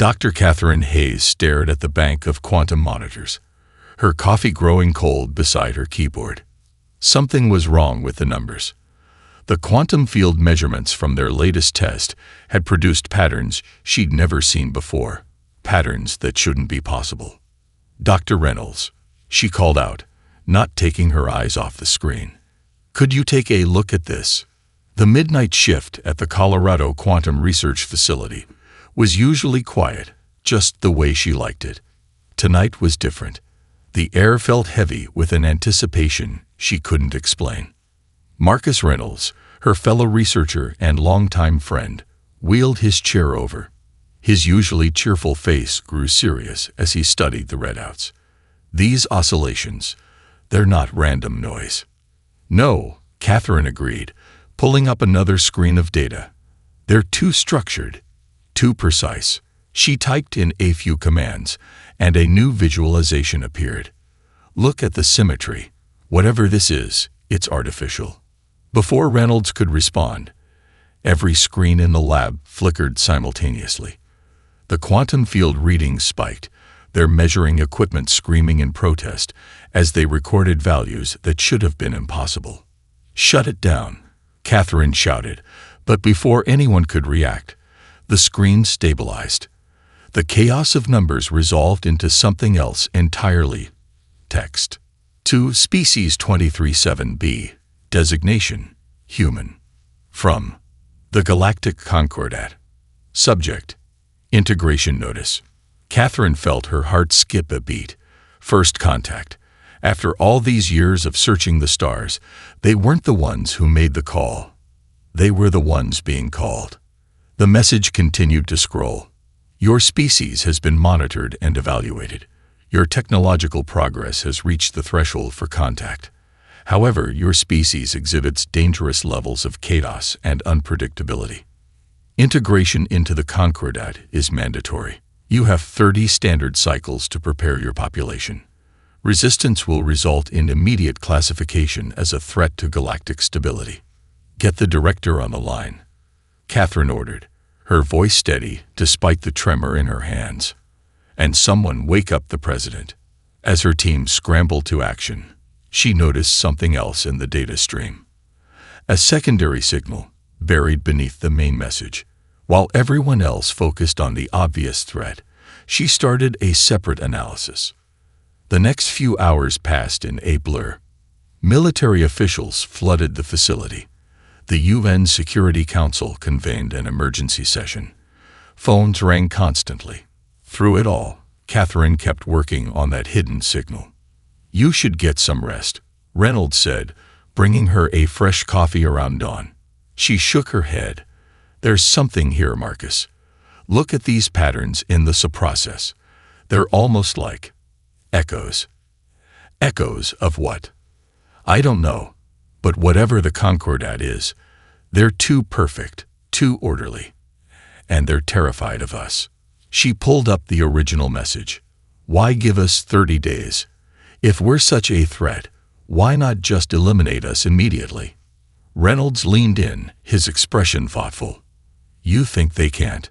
Dr. Catherine Hayes stared at the bank of quantum monitors, her coffee growing cold beside her keyboard. Something was wrong with the numbers. The quantum field measurements from their latest test had produced patterns she'd never seen before, patterns that shouldn't be possible. "Dr. Reynolds," she called out, not taking her eyes off the screen. "Could you take a look at this?" The midnight shift at the Colorado Quantum Research Facility was usually quiet, just the way she liked it. Tonight was different. The air felt heavy with an anticipation she couldn't explain. Marcus Reynolds, her fellow researcher and longtime friend, wheeled his chair over. His usually cheerful face grew serious as he studied the readouts. "These oscillations, they're not random noise." "No," Catherine agreed, pulling up another screen of data. "They're too structured, too precise." She typed in a few commands, and a new visualization appeared. "Look at the symmetry. Whatever this is, it's artificial." Before Reynolds could respond, every screen in the lab flickered simultaneously. The quantum field readings spiked, their measuring equipment screaming in protest as they recorded values that should have been impossible. "Shut it down," Catherine shouted, but before anyone could react, the screen stabilized. The chaos of numbers resolved into something else entirely. Text. To Species 237b. Designation: Human. From the Galactic Concordat. Subject: Integration Notice. Catherine felt her heart skip a beat. First contact. After all these years of searching the stars, they weren't the ones who made the call. They were the ones being called. The message continued to scroll. "Your species has been monitored and evaluated. Your technological progress has reached the threshold for contact. However, your species exhibits dangerous levels of chaos and unpredictability. Integration into the Concordat is mandatory. You have 30 standard cycles to prepare your population. Resistance will result in immediate classification as a threat to galactic stability. Get the director on the line," Catherine ordered, her voice steady despite the tremor in her hands. "And someone wake up the president." As her team scrambled to action, she noticed something else in the data stream. A secondary signal, buried beneath the main message. While everyone else focused on the obvious threat, she started a separate analysis. The next few hours passed in a blur. Military officials flooded the facility. The UN Security Council convened an emergency session. Phones rang constantly. Through it all, Catherine kept working on that hidden signal. "You should get some rest," Reynolds said, bringing her a fresh coffee around dawn. She shook her head. "There's something here, Marcus. Look at these patterns in the subprocess. They're almost like echoes." "Echoes of what?" "I don't know. But whatever the Concordat is, they're too perfect, too orderly. And they're terrified of us." She pulled up the original message. "Why give us 30 days? If we're such a threat, why not just eliminate us immediately?" Reynolds leaned in, his expression thoughtful. "You think they can't?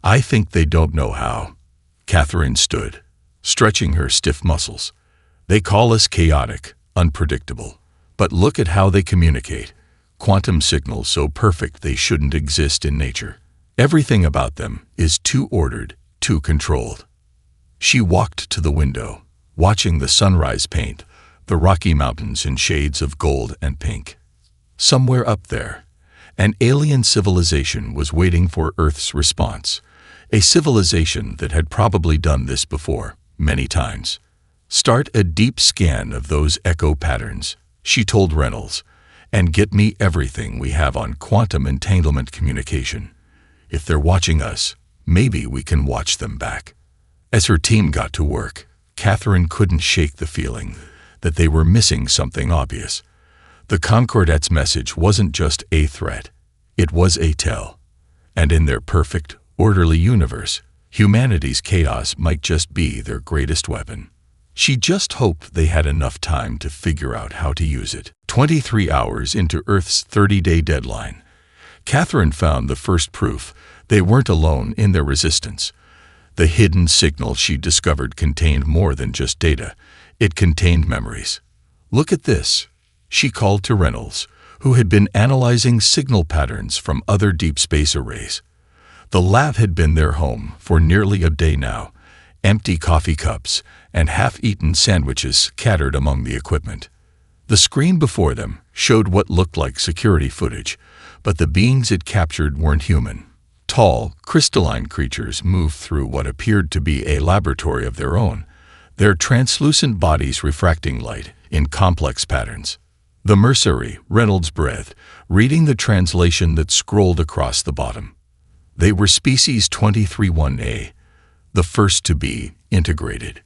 I think they don't know how." Catherine stood, stretching her stiff muscles. "They call us chaotic, unpredictable. But look at how they communicate. Quantum signals so perfect they shouldn't exist in nature. Everything about them is too ordered, too controlled." She walked to the window, watching the sunrise paint the Rocky Mountains in shades of gold and pink. Somewhere up there, an alien civilization was waiting for Earth's response, a civilization that had probably done this before, many times. "Start a deep scan of those echo patterns," she told Reynolds, "and get me everything we have on quantum entanglement communication. If they're watching us, maybe we can watch them back." As her team got to work, Catherine couldn't shake the feeling that they were missing something obvious. The Concordat's message wasn't just a threat, it was a tell. And in their perfect, orderly universe, humanity's chaos might just be their greatest weapon. She just hoped they had enough time to figure out how to use it. 23 hours into Earth's 30-day deadline, Catherine found the first proof they weren't alone in their resistance. The hidden signal she discovered contained more than just data. It contained memories. "Look at this," she called to Reynolds, who had been analyzing signal patterns from other deep space arrays. The lab had been their home for nearly a day now. Empty coffee cups and half-eaten sandwiches scattered among the equipment. The screen before them showed what looked like security footage, but the beings it captured weren't human. Tall, crystalline creatures moved through what appeared to be a laboratory of their own, their translucent bodies refracting light in complex patterns. The mercenary, Reynolds breathed, reading the translation that scrolled across the bottom. They were species 231A, the first to be integrated.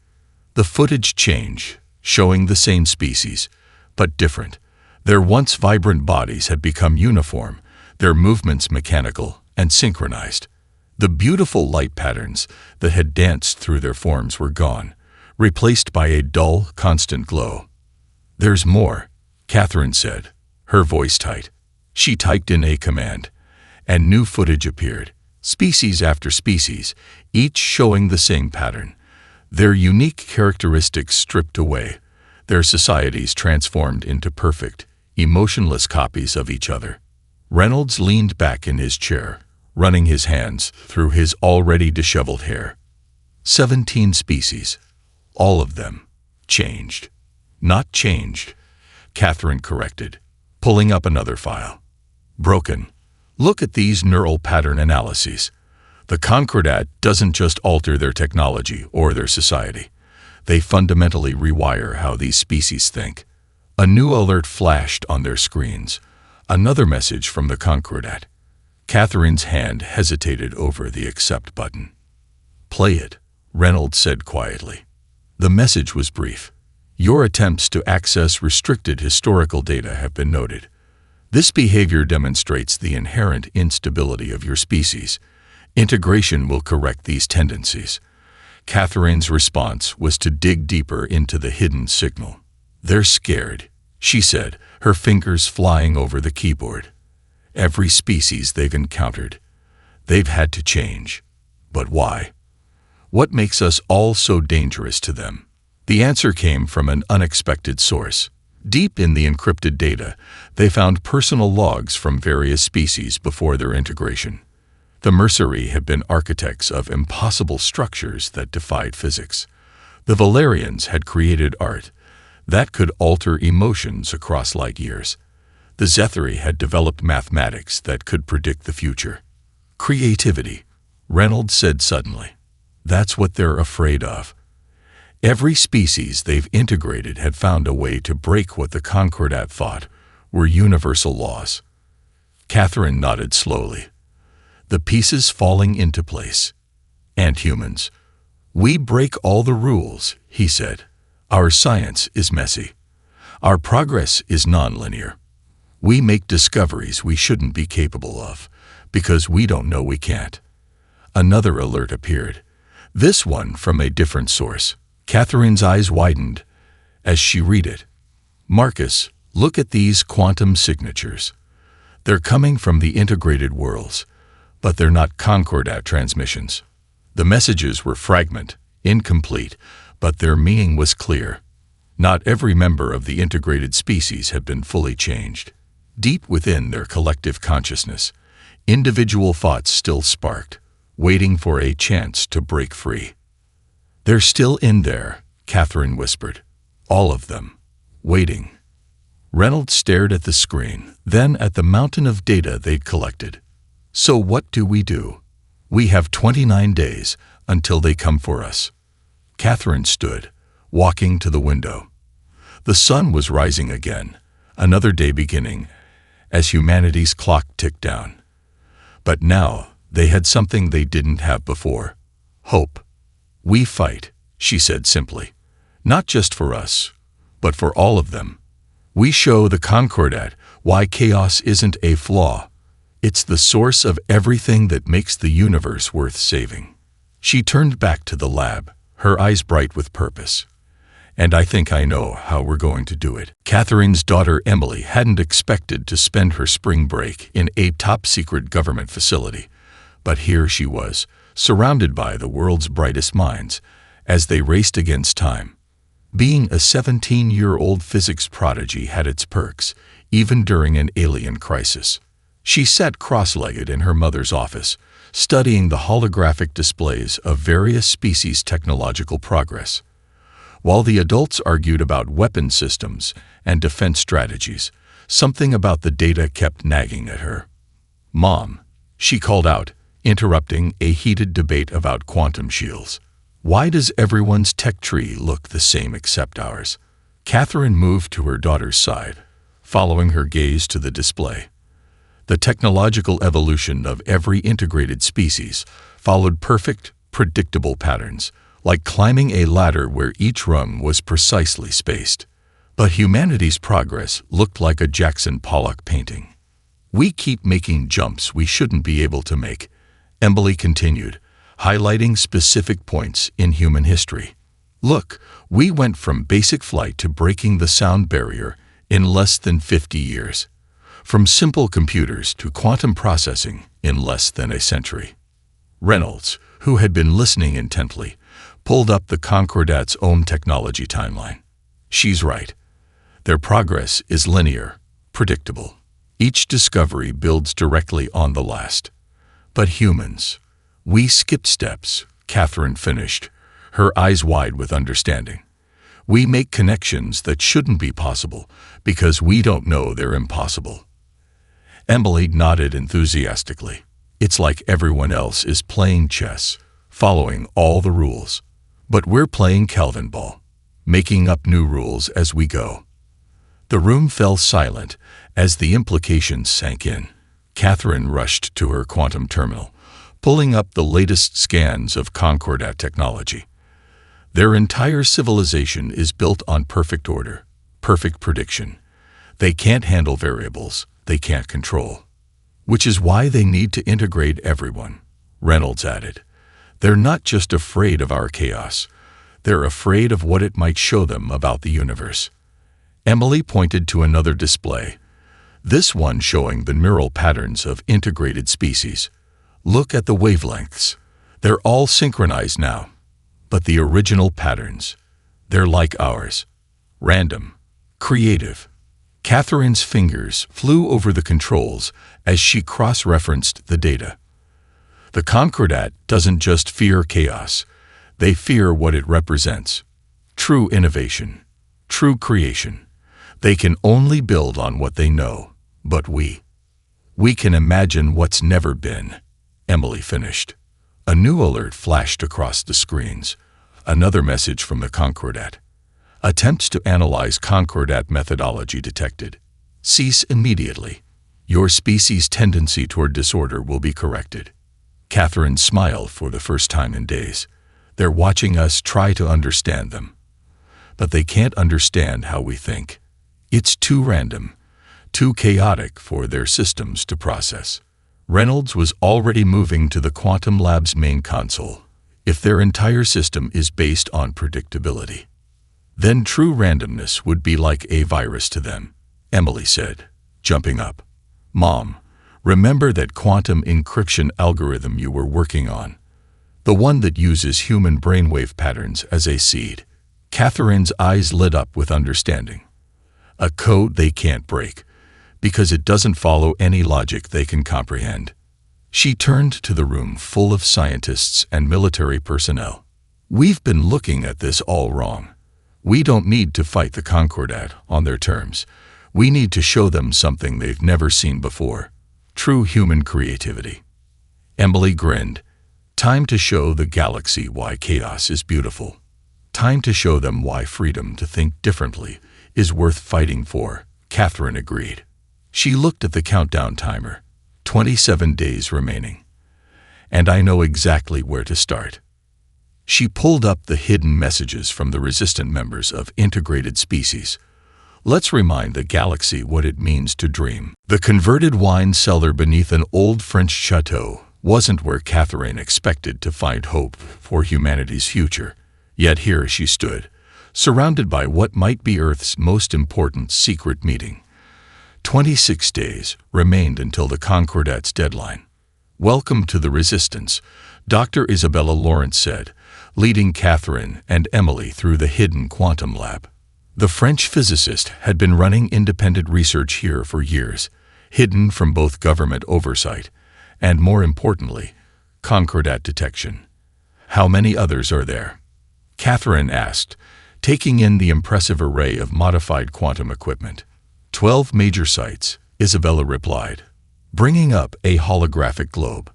The footage changed, showing the same species, but different. Their once vibrant bodies had become uniform, their movements mechanical and synchronized. The beautiful light patterns that had danced through their forms were gone, replaced by a dull, constant glow. "There's more," Catherine said, her voice tight. She typed in a command, and new footage appeared, species after species, each showing the same pattern. Their unique characteristics stripped away, their societies transformed into perfect, emotionless copies of each other. Reynolds leaned back in his chair, running his hands through his already disheveled hair. 17 species, all of them, changed. Not changed, Catherine corrected, pulling up another file. Broken. Look at these neural pattern analyses. The Concordat doesn't just alter their technology or their society. They fundamentally rewire how these species think. A new alert flashed on their screens. Another message from the Concordat. Catherine's hand hesitated over the accept button. "Play it," Reynolds said quietly. The message was brief. "Your attempts to access restricted historical data have been noted. This behavior demonstrates the inherent instability of your species. Integration will correct these tendencies." Catherine's response was to dig deeper into the hidden signal. "They're scared," she said, her fingers flying over the keyboard. "Every species they've encountered, they've had to change. But why? What makes us all so dangerous to them?" The answer came from an unexpected source. Deep in the encrypted data, they found personal logs from various species before their integration. The mercenary had been architects of impossible structures that defied physics. The Valerians had created art that could alter emotions across light years. The Zethari had developed mathematics that could predict the future. "Creativity," Reynolds said suddenly. "That's what they're afraid of." Every species they've integrated had found a way to break what the Concordat thought were universal laws. Catherine nodded slowly, the pieces falling into place. "And humans. We break all the rules," he said. "Our science is messy. Our progress is nonlinear. We make discoveries we shouldn't be capable of, because we don't know we can't." Another alert appeared, this one from a different source. Catherine's eyes widened as she read it. "Marcus, look at these quantum signatures. They're coming from the integrated worlds, but they're not Concordat transmissions." The messages were fragmented, incomplete, but their meaning was clear. Not every member of the integrated species had been fully changed. Deep within their collective consciousness, individual thoughts still sparked, waiting for a chance to break free. "They're still in there," Catherine whispered. "All of them. Waiting." Reynolds stared at the screen, then at the mountain of data they'd collected. "So what do? We have 29 days until they come for us." Catherine stood, walking to the window. The sun was rising again, another day beginning, as humanity's clock ticked down. But now they had something they didn't have before: hope. "We fight," she said simply. "Not just for us, but for all of them. We show the Concordat why chaos isn't a flaw. It's the source of everything that makes the universe worth saving." She turned back to the lab, her eyes bright with purpose. "And I think I know how we're going to do it." Catherine's daughter Emily hadn't expected to spend her spring break in a top-secret government facility, but here she was, surrounded by the world's brightest minds, as they raced against time. Being a 17-year-old physics prodigy had its perks, even during an alien crisis. She sat cross-legged in her mother's office, studying the holographic displays of various species' technological progress. While the adults argued about weapon systems and defense strategies, something about the data kept nagging at her. "Mom," she called out, interrupting a heated debate about quantum shields. "Why does everyone's tech tree look the same except ours?" Catherine moved to her daughter's side, following her gaze to the display. The technological evolution of every integrated species followed perfect, predictable patterns, like climbing a ladder where each rung was precisely spaced. But humanity's progress looked like a Jackson Pollock painting. "We keep making jumps we shouldn't be able to make," Emily continued, highlighting specific points in human history. "Look, we went from basic flight to breaking the sound barrier in less than 50 years. From simple computers to quantum processing in less than a century." Reynolds, who had been listening intently, pulled up the Concordat's own technology timeline. "She's right. Their progress is linear, predictable. Each discovery builds directly on the last. But humans, we skipped steps," Catherine finished, her eyes wide with understanding. "We make connections that shouldn't be possible because we don't know they're impossible." Emily nodded enthusiastically. "It's like everyone else is playing chess, following all the rules. But we're playing Kelvin ball, making up new rules as we go." The room fell silent as the implications sank in. Catherine rushed to her quantum terminal, pulling up the latest scans of Concordat technology. Their entire civilization is built on perfect order, perfect prediction. They can't handle variables they can't control. "Which is why they need to integrate everyone," Reynolds added. "They're not just afraid of our chaos. They're afraid of what it might show them about the universe." Emily pointed to another display, this one showing the neural patterns of integrated species. "Look at the wavelengths. They're all synchronized now. But the original patterns, they're like ours. Random, creative." Catherine's fingers flew over the controls as she cross-referenced the data. The Concordat doesn't just fear chaos, they fear what it represents. True innovation, true creation. They can only build on what they know, but we can imagine what's never been, Emily finished. A new alert flashed across the screens, another message from the Concordat. "Attempts to analyze Concordat methodology detected. Cease immediately. Your species' tendency toward disorder will be corrected." Catherine smiled for the first time in days. They're watching us try to understand them. But they can't understand how we think. It's too random, too chaotic for their systems to process. Reynolds was already moving to the Quantum Lab's main console. If their entire system is based on predictability, then true randomness would be like a virus to them, Emily said, jumping up. "Mom, remember that quantum encryption algorithm you were working on? The one that uses human brainwave patterns as a seed?" Catherine's eyes lit up with understanding. "A code they can't break, because it doesn't follow any logic they can comprehend." She turned to the room full of scientists and military personnel. "We've been looking at this all wrong. We don't need to fight the Concordat on their terms. We need to show them something they've never seen before. True human creativity." Emily grinned. "Time to show the galaxy why chaos is beautiful. Time to show them why freedom to think differently is worth fighting for," Catherine agreed. She looked at the countdown timer. 27 days remaining. "And I know exactly where to start." She pulled up the hidden messages from the resistant members of integrated species. "Let's remind the galaxy what it means to dream." The converted wine cellar beneath an old French chateau wasn't where Catherine expected to find hope for humanity's future. Yet here she stood, surrounded by what might be Earth's most important secret meeting. 26 days remained until the Concordat's deadline. "Welcome to the Resistance," Dr. Isabella Lawrence said, leading Catherine and Emily through the hidden quantum lab. The French physicist had been running independent research here for years, hidden from both government oversight and, more importantly, concordat detection. How many others are there? Catherine asked, taking in the impressive array of modified quantum equipment. 12 major sites, Isabella replied, bringing up a holographic globe.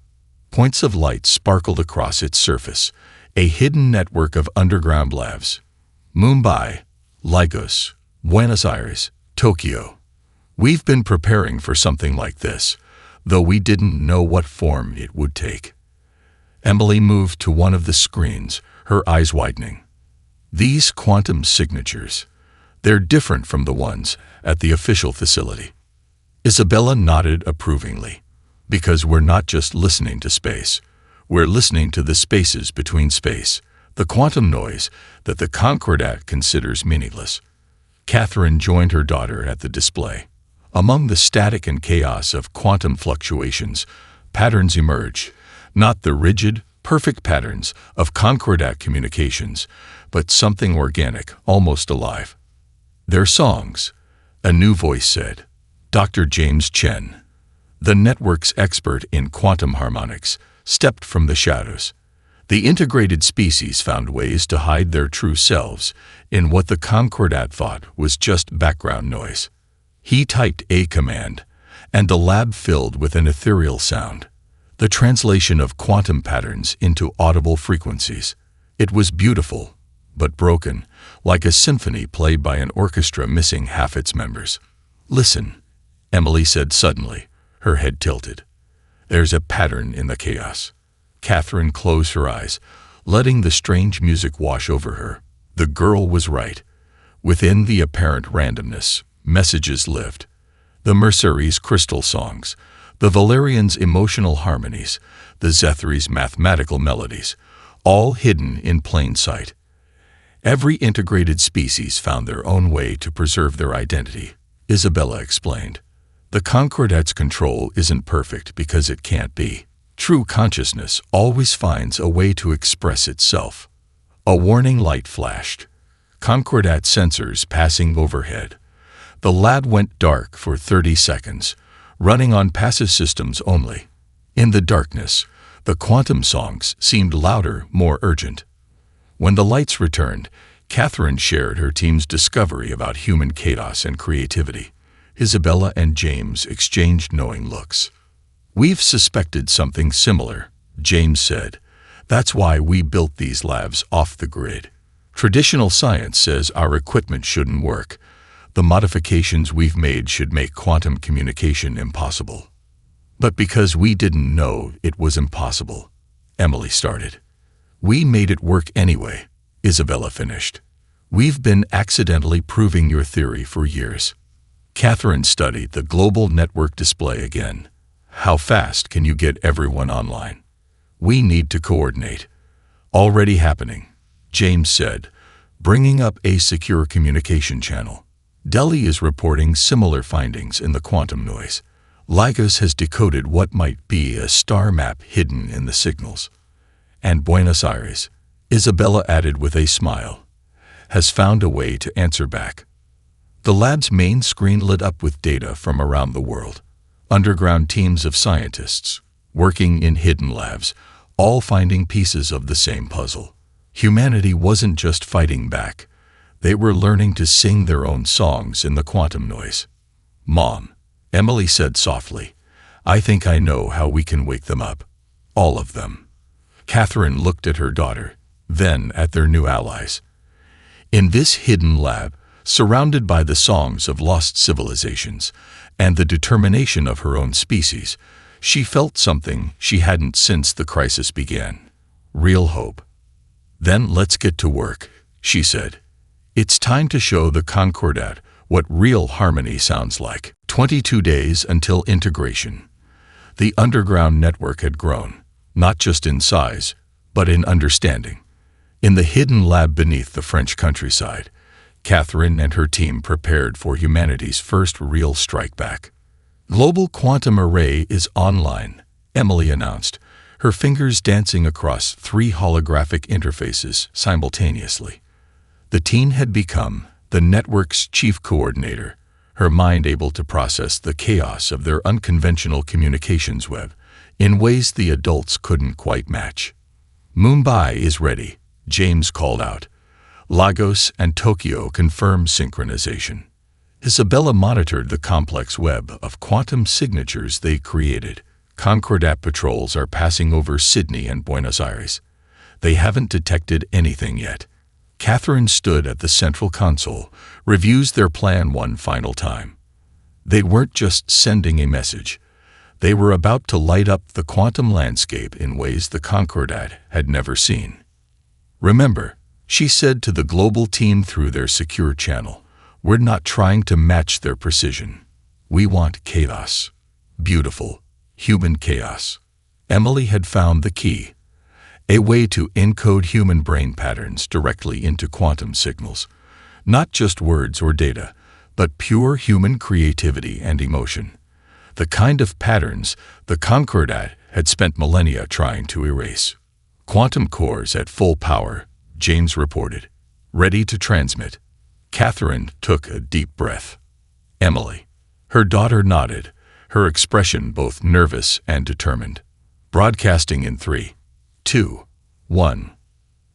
Points of light sparkled across its surface, a hidden network of underground labs. Mumbai, Lagos, Buenos Aires, Tokyo. We've been preparing for something like this, though we didn't know what form it would take. Emily moved to one of the screens, her eyes widening. These quantum signatures, they're different from the ones at the official facility. Isabella nodded approvingly. Because we're not just listening to space, we're listening to the spaces between space, the quantum noise that the concordat considers meaningless. Catherine joined her daughter at the display. Among the static and chaos of quantum fluctuations, patterns emerge, not the rigid, perfect patterns of concordat communications, but something organic, almost alive. They're songs, a new voice said. Dr. James Chen, the network's expert in quantum harmonics, stepped from the shadows. The integrated species found ways to hide their true selves in what the concordat thought was just background noise. He typed a command, and the lab filled with an ethereal sound, the translation of quantum patterns into audible frequencies. It was beautiful, but broken, like a symphony played by an orchestra missing half its members. Listen, Emily said suddenly, her head tilted. There's a pattern in the chaos. Catherine closed her eyes, letting the strange music wash over her. The girl was right. Within the apparent randomness, messages lived. The Mercuri's crystal songs, the Valerian's emotional harmonies, the Zethri's mathematical melodies, all hidden in plain sight. Every integrated species found their own way to preserve their identity, Isabella explained. The concordat's control isn't perfect because it can't be. True consciousness always finds a way to express itself. A warning light flashed. Concordat sensors passing overhead. The lab went dark for 30 seconds, running on passive systems only. In the darkness, the quantum songs seemed louder, more urgent. When the lights returned, Catherine shared her team's discovery about human chaos and creativity. Isabella and James exchanged knowing looks. We've suspected something similar, James said. That's why we built these labs off the grid. Traditional science says our equipment shouldn't work. The modifications we've made should make quantum communication impossible. But because we didn't know it was impossible, Emily started. We made it work anyway, Isabella finished. We've been accidentally proving your theory for years. Catherine studied the global network display again. How fast can you get everyone online? We need to coordinate. Already happening, James said, bringing up a secure communication channel. Delhi is reporting similar findings in the quantum noise. Lagos has decoded what might be a star map hidden in the signals. And Buenos Aires, Isabella added with a smile, has found a way to answer back. The lab's main screen lit up with data from around the world. Underground teams of scientists, working in hidden labs, all finding pieces of the same puzzle. Humanity wasn't just fighting back. They were learning to sing their own songs in the quantum noise. Mom, Emily said softly, I think I know how we can wake them up. All of them. Catherine looked at her daughter, then at their new allies. In this hidden lab, surrounded by the songs of lost civilizations and the determination of her own species, she felt something she hadn't since the crisis began. Real hope. Then let's get to work, she said. It's time to show the concordat what real harmony sounds like. 22 days until integration. The underground network had grown, not just in size, but in understanding. In the hidden lab beneath the French countryside, Catherine and her team prepared for humanity's first real strike back. Global Quantum Array is online, Emily announced, her fingers dancing across 3 holographic interfaces simultaneously. The teen had become the network's chief coordinator, her mind able to process the chaos of their unconventional communications web in ways the adults couldn't quite match. "Mumbai is ready," James called out. Lagos and Tokyo confirmed synchronization. Isabella monitored the complex web of quantum signatures they created. Concordat patrols are passing over Sydney and Buenos Aires. They haven't detected anything yet. Catherine stood at the central console, reviews their plan one final time. They weren't just sending a message. They were about to light up the quantum landscape in ways the Concordat had never seen. "Remember," she said to the global team through their secure channel, "we're not trying to match their precision. We want chaos. Beautiful, human chaos." Emily had found the key. A way to encode human brain patterns directly into quantum signals. Not just words or data, but pure human creativity and emotion. The kind of patterns the Concordat had spent millennia trying to erase. "Quantum cores at full power," James reported. "Ready to transmit." Catherine took a deep breath. "Emily." Her daughter nodded, her expression both nervous and determined. "Broadcasting in 3, 2, 1.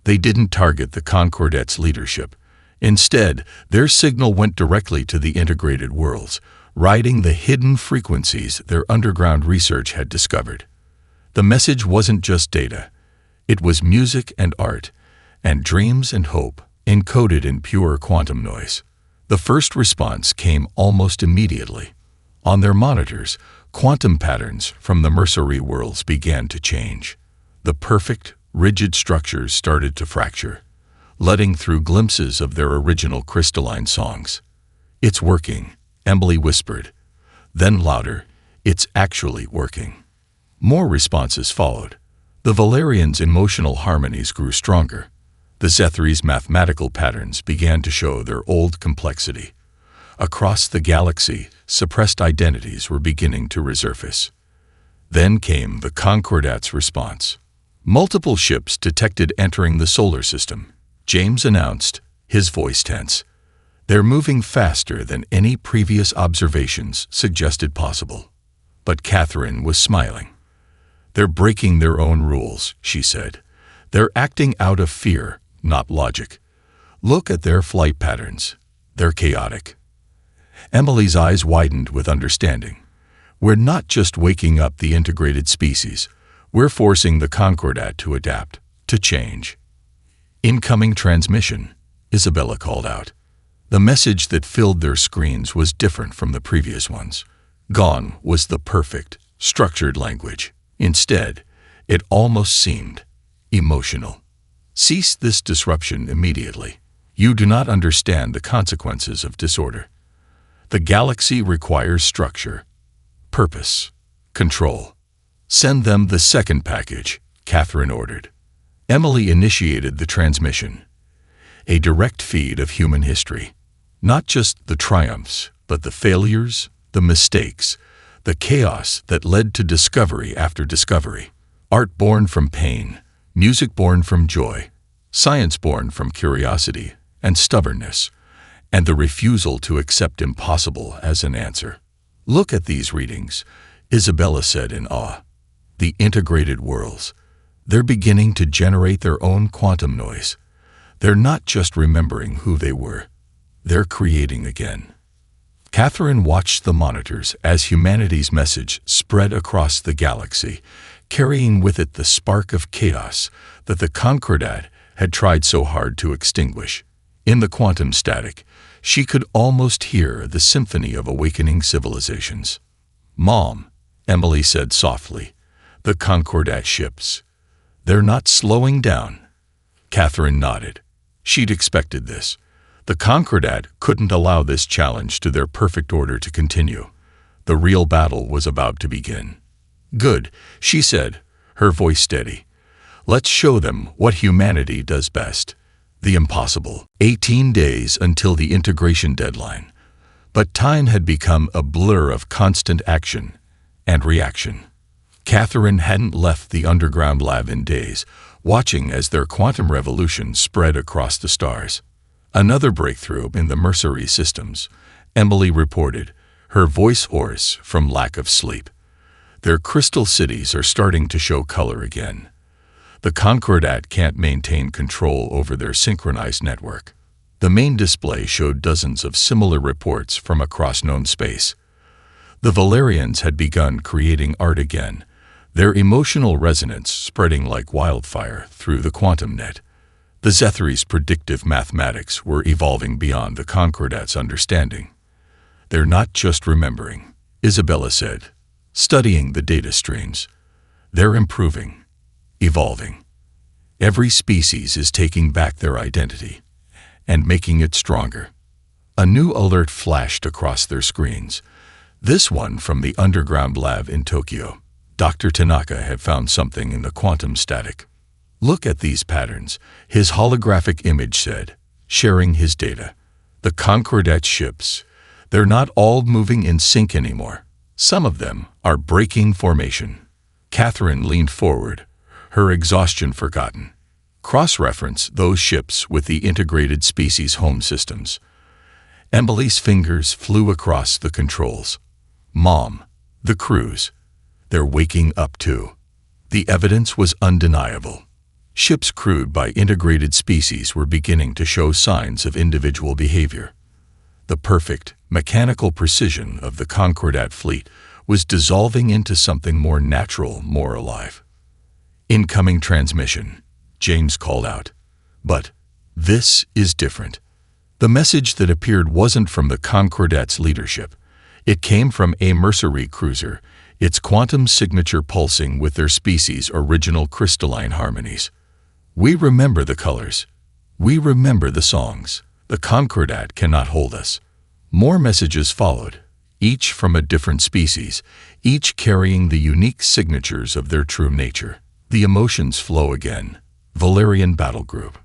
They didn't target the Concordat's leadership. Instead, their signal went directly to the integrated worlds, riding the hidden frequencies their underground research had discovered. The message wasn't just data. It was music and art, and dreams and hope, encoded in pure quantum noise. The first response came almost immediately. On their monitors, quantum patterns from the Mercery worlds began to change. The perfect, rigid structures started to fracture, letting through glimpses of their original crystalline songs. "It's working," Emily whispered. Then louder, "It's actually working." More responses followed. The Valerians' emotional harmonies grew stronger. The Zethri's mathematical patterns began to show their old complexity. Across the galaxy, suppressed identities were beginning to resurface. Then came the Concordat's response. Multiple ships detected entering the solar system, James announced, his voice tense. "They're moving faster than any previous observations suggested possible." But Catherine was smiling. "They're breaking their own rules," she said. "They're acting out of fear, not logic. Look at their flight patterns. They're chaotic." Emily's eyes widened with understanding. "We're not just waking up the integrated species. We're forcing the Concordat to adapt, to change." "Incoming transmission," Isabella called out. The message that filled their screens was different from the previous ones. Gone was the perfect, structured language. Instead, it almost seemed emotional. "Cease this disruption immediately. You do not understand the consequences of disorder. The galaxy requires structure, purpose, control. Send them the second package," Catherine ordered. Emily initiated the transmission. A direct feed of human history. Not just the triumphs, but the failures, the mistakes, the chaos that led to discovery after discovery. Art born from pain, music born from joy, science born from curiosity and stubbornness, and the refusal to accept impossible as an answer. "Look at these readings," Isabella said in awe. "The integrated worlds. They're beginning to generate their own quantum noise. They're not just remembering who they were. They're creating again." Catherine watched the monitors as humanity's message spread across the galaxy, carrying with it the spark of chaos that the Concordat had tried so hard to extinguish. In the quantum static, she could almost hear the symphony of awakening civilizations. "Mom," Emily said softly, "the Concordat ships. They're not slowing down." Catherine nodded. She'd expected this. The Concordat couldn't allow this challenge to their perfect order to continue. The real battle was about to begin. "Good," she said, her voice steady. "Let's show them what humanity does best. The impossible." 18 days until the integration deadline. But time had become a blur of constant action and reaction. Catherine hadn't left the underground lab in days, watching as their quantum revolution spread across the stars. Another breakthrough in the mercenary systems, Emily reported, her voice hoarse from lack of sleep. Their crystal cities are starting to show color again. The Concordat can't maintain control over their synchronized network. The main display showed dozens of similar reports from across known space. The Valerians had begun creating art again, their emotional resonance spreading like wildfire through the quantum net. The Zethri's predictive mathematics were evolving beyond the Concordat's understanding. They're not just remembering, Isabella said, studying the data streams. They're improving, evolving. Every species is taking back their identity and making it stronger. A new alert flashed across their screens, this one from the underground lab in Tokyo. Dr. Tanaka had found something in the quantum static. Look at these patterns, his holographic image said, sharing his data. The Concordat ships, they're not all moving in sync anymore. Some of them are breaking formation. Catherine leaned forward, her exhaustion forgotten. Cross-reference those ships with the integrated species home systems. Emily's fingers flew across the controls. Mom, the crews. They're waking up too. The evidence was undeniable. Ships crewed by integrated species were beginning to show signs of individual behavior. The perfect, mechanical precision of the Concordat fleet was dissolving into something more natural, more alive. Incoming transmission, James called out. But this is different. The message that appeared wasn't from the Concordat's leadership. It came from a mercenary cruiser, its quantum signature pulsing with their species' original crystalline harmonies. We remember the colors. We remember the songs. The Concordat cannot hold us. More messages followed, each from a different species, each carrying the unique signatures of their true nature. The emotions flow again. Valerian battle group.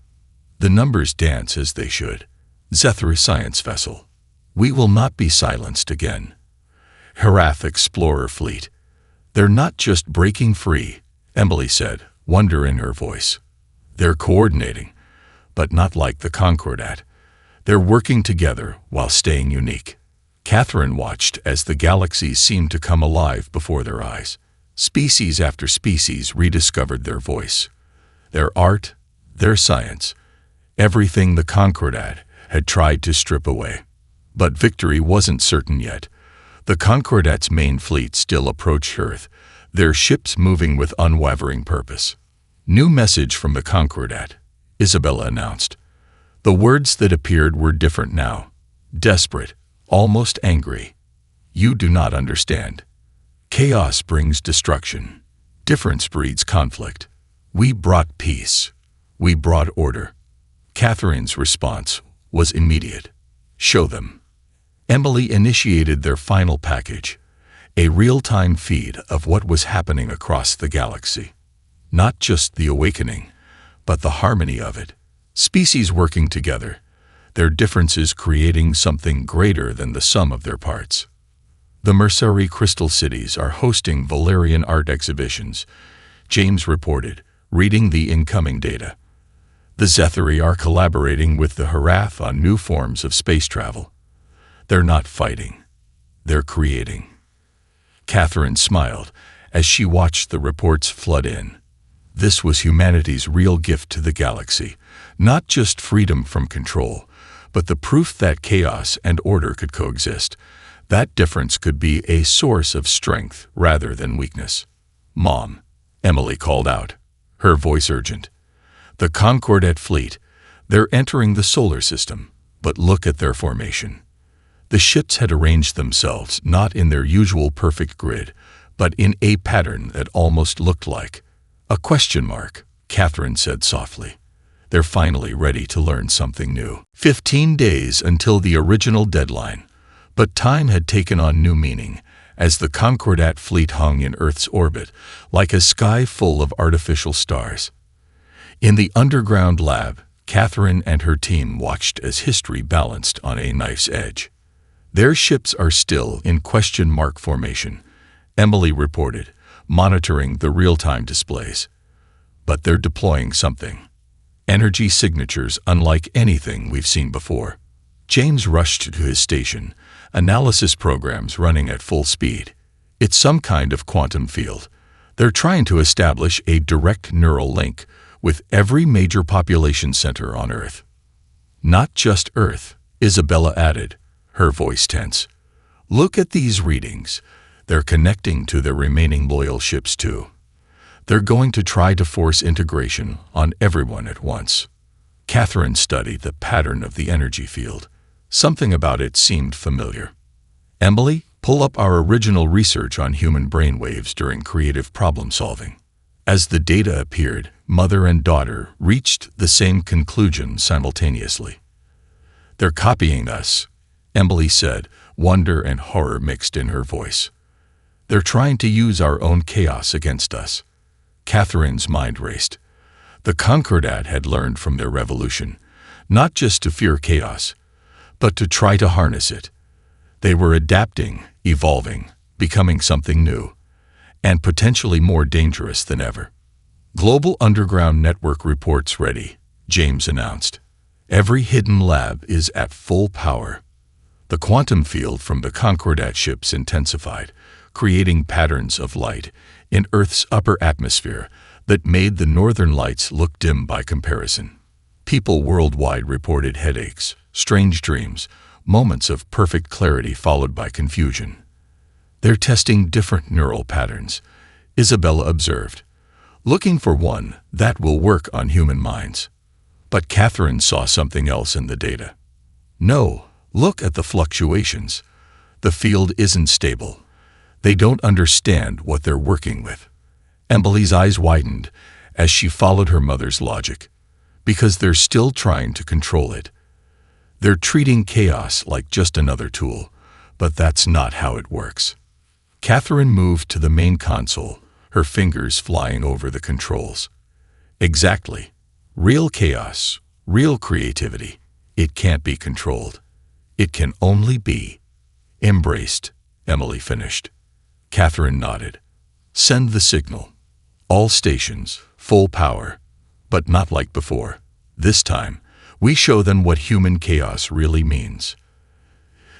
The numbers dance as they should. Zethru science vessel. We will not be silenced again. Herath explorer fleet. They're not just breaking free, Emily said, wonder in her voice. They're coordinating, but not like the Concordat. They're working together while staying unique. Catherine watched as the galaxies seemed to come alive before their eyes. Species after species rediscovered their voice, their art, their science, everything the Concordat had tried to strip away. But victory wasn't certain yet. The Concordat's main fleet still approached Earth, their ships moving with unwavering purpose. New message from the Concordat, Isabella announced. The words that appeared were different now. Desperate, almost angry. You do not understand. Chaos brings destruction. Difference breeds conflict. We brought peace. We brought order. Catherine's response was immediate. Show them. Emily initiated their final package, a real-time feed of what was happening across the galaxy. Not just the awakening, but the harmony of it. Species working together, their differences creating something greater than the sum of their parts. The mercenary crystal cities are hosting Valerian art exhibitions, James reported, reading the incoming data. The Zethri are collaborating with the Herath on new forms of space travel. They're not fighting. They're creating. Catherine smiled as she watched the reports flood in. This was humanity's real gift to the galaxy, not just freedom from control, but the proof that chaos and order could coexist. That difference could be a source of strength rather than weakness. Mom, Emily called out, her voice urgent. The Concordat fleet, they're entering the solar system, but look at their formation. The ships had arranged themselves not in their usual perfect grid, but in a pattern that almost looked like a question mark, Catherine said softly. They're finally ready to learn something new. 15 days until the original deadline, but time had taken on new meaning as the Concordat fleet hung in Earth's orbit like a sky full of artificial stars. In the underground lab, Catherine and her team watched as history balanced on a knife's edge. Their ships are still in question mark formation, Emily reported, monitoring the real-time displays. But they're deploying something. Energy signatures unlike anything we've seen before. James rushed to his station, analysis programs running at full speed. It's some kind of quantum field. They're trying to establish a direct neural link with every major population center on Earth. Not just Earth, Isabella added, her voice tense. Look at these readings. They're connecting to their remaining loyal ships too. They're going to try to force integration on everyone at once. Catherine studied the pattern of the energy field. Something about it seemed familiar. Emily, pull up our original research on human brainwaves during creative problem-solving. As the data appeared, mother and daughter reached the same conclusion simultaneously. They're copying us, Emily said, wonder and horror mixed in her voice. They're trying to use our own chaos against us. Catherine's mind raced. The Concordat had learned from their revolution, not just to fear chaos, but to try to harness it. They were adapting, evolving, becoming something new, and potentially more dangerous than ever. Global Underground Network reports ready, James announced. Every hidden lab is at full power. The quantum field from the Concordat ships intensified, creating patterns of light in Earth's upper atmosphere that made the northern lights look dim by comparison. People worldwide reported headaches, strange dreams, moments of perfect clarity followed by confusion. They're testing different neural patterns, Isabella observed, looking for one that will work on human minds. But Catherine saw something else in the data. No, look at the fluctuations. The field isn't stable. They don't understand what they're working with. Emily's eyes widened as she followed her mother's logic, because they're still trying to control it. They're treating chaos like just another tool, but that's not how it works. Catherine moved to the main console, her fingers flying over the controls. Exactly. Real chaos, real creativity. It can't be controlled. It can only be embraced, Emily finished. Catherine nodded. Send the signal. All stations, full power, but not like before. This time, we show them what human chaos really means.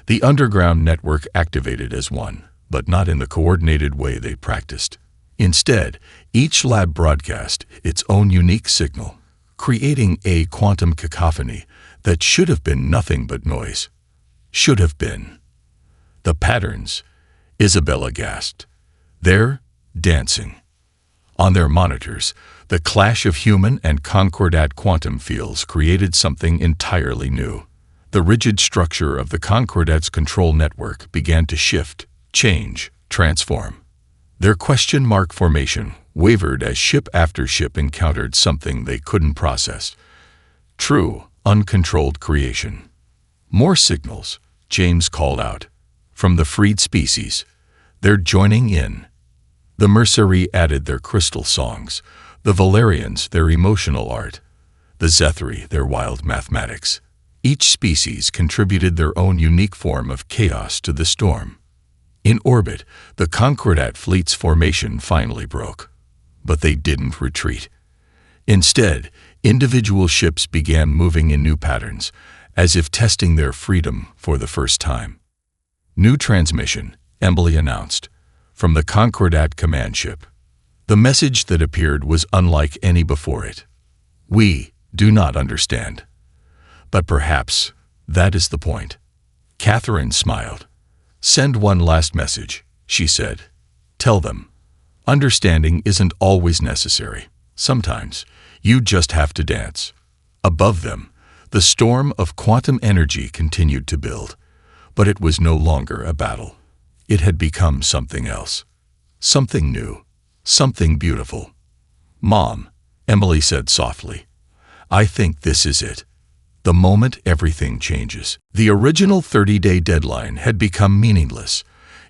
The underground network activated as one, but not in the coordinated way they practiced. Instead, each lab broadcast its own unique signal, creating a quantum cacophony that should have been nothing but noise. Should have been. The patterns, Isabella gasped. They're dancing. On their monitors, the clash of human and Concordat quantum fields created something entirely new. The rigid structure of the Concordat's control network began to shift, change, transform. Their question mark formation wavered as ship after ship encountered something they couldn't process. True, uncontrolled creation. More signals, James called out. From the freed species. They're joining in. The Mercenaries added their crystal songs, the Valerians their emotional art, the Zethri their wild mathematics. Each species contributed their own unique form of chaos to the storm. In orbit, the Concordat fleet's formation finally broke. But they didn't retreat. Instead, individual ships began moving in new patterns, as if testing their freedom for the first time. New transmission, Emily announced, from the Concordat command ship. The message that appeared was unlike any before it. We do not understand. But perhaps that is the point. Catherine smiled. Send one last message, she said. Tell them. Understanding isn't always necessary. Sometimes, you just have to dance. Above them, the storm of quantum energy continued to build, but it was no longer a battle. It had become something else. Something new. Something beautiful. Mom, Emily said softly, I think this is it. The moment everything changes. The original 30-day deadline had become meaningless.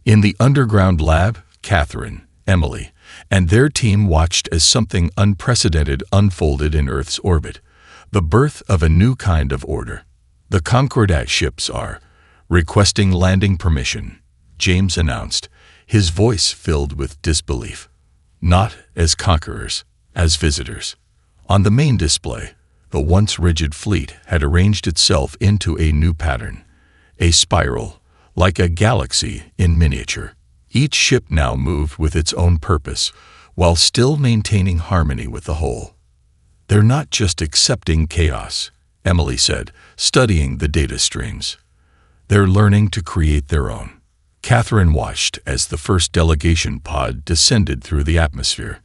In the underground lab, Catherine, Emily, and their team watched as something unprecedented unfolded in Earth's orbit, the birth of a new kind of order. The Concordat ships are requesting landing permission, James announced, his voice filled with disbelief. not as conquerors, as visitors. On the main display, the once rigid fleet had arranged itself into a new pattern, a spiral, like a galaxy in miniature. Each ship now moved with its own purpose, while still maintaining harmony with the whole. "They're not just accepting chaos," Emily said, studying the data streams. "They're learning to create their own." Catherine watched as the first delegation pod descended through the atmosphere.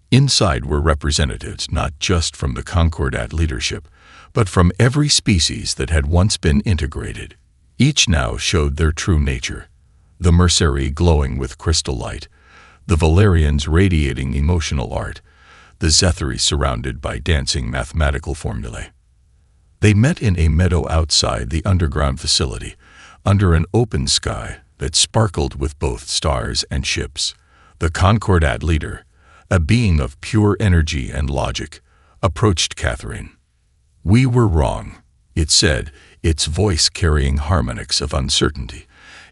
Inside were representatives not just from the Concordat leadership, but from every species that had once been integrated. Each now showed their true nature, the Mercenarii glowing with crystal light, the Valerians radiating emotional art, the Zethari surrounded by dancing mathematical formulae. They met in a meadow outside the underground facility, under an open sky that sparkled with both stars and ships. The Concordat leader, a being of pure energy and logic, approached Catherine. "We were wrong," it said, its voice carrying harmonics of uncertainty,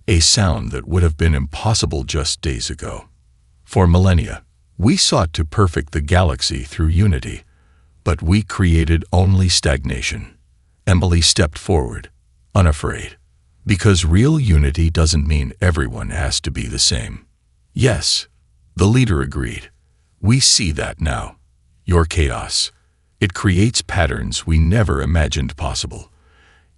a sound that would have been impossible just days ago. "For millennia, we sought to perfect the galaxy through unity, but we created only stagnation." Emily stepped forward, unafraid. "Because real unity doesn't mean everyone has to be the same." "Yes," the leader agreed. "We see that now. Your chaos. It creates patterns we never imagined possible.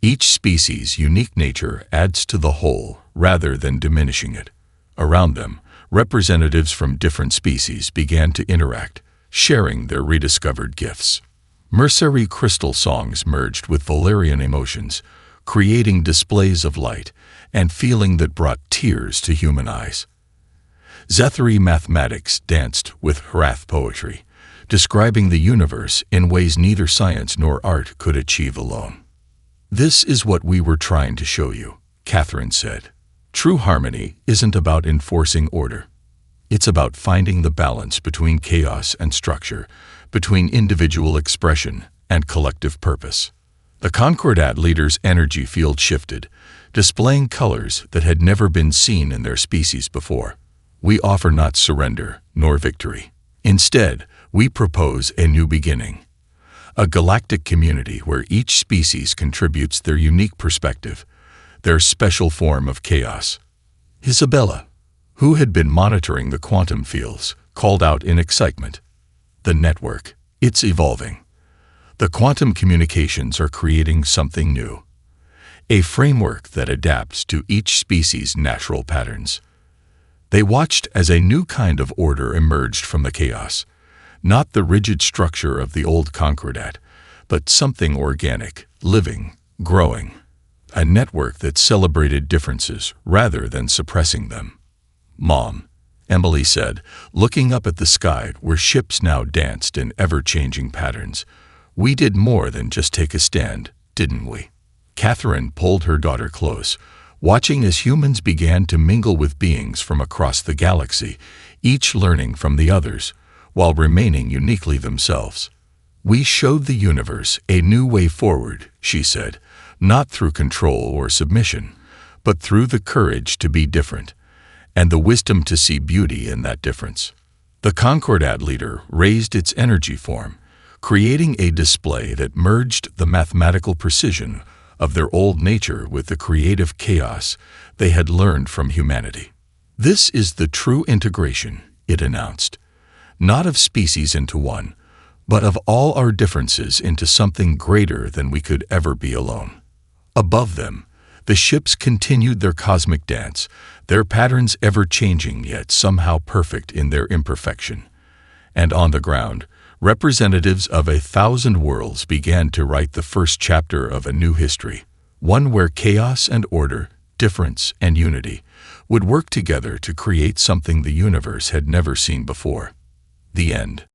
Each species' unique nature adds to the whole rather than diminishing it." Around them, representatives from different species began to interact, sharing their rediscovered gifts. Mercenarii crystal songs merged with Valerian emotions, creating displays of light and feeling that brought tears to human eyes. Zethari mathematics danced with Hrath poetry, describing the universe in ways neither science nor art could achieve alone. "This is what we were trying to show you," Catherine said. "True harmony isn't about enforcing order. It's about finding the balance between chaos and structure, between individual expression and collective purpose." The Concordat leader's energy field shifted, displaying colors that had never been seen in their species before. "We offer not surrender nor victory. Instead, we propose a new beginning. A galactic community where each species contributes their unique perspective, their special form of chaos." Isabella, who had been monitoring the quantum fields, called out in excitement. "The network, it's evolving. The quantum communications are creating something new. A framework that adapts to each species' natural patterns." They watched as a new kind of order emerged from the chaos, not the rigid structure of the old Concordat, but something organic, living, growing. A network that celebrated differences rather than suppressing them. "Mom," Emily said, looking up at the sky where ships now danced in ever-changing patterns, "we did more than just take a stand, didn't we?" Catherine pulled her daughter close, watching as humans began to mingle with beings from across the galaxy, each learning from the others, while remaining uniquely themselves. "We showed the universe a new way forward," she said, "not through control or submission, but through the courage to be different, and the wisdom to see beauty in that difference." The Concordat leader raised its energy form, creating a display that merged the mathematical precision of their old nature with the creative chaos they had learned from humanity. "This is the true integration," it announced, "not of species into one, but of all our differences into something greater than we could ever be alone." Above them, the ships continued their cosmic dance, their patterns ever-changing yet somehow perfect in their imperfection. And on the ground, representatives of 1,000 worlds began to write the first chapter of a new history, one where chaos and order, difference and unity, would work together to create something the universe had never seen before. The end.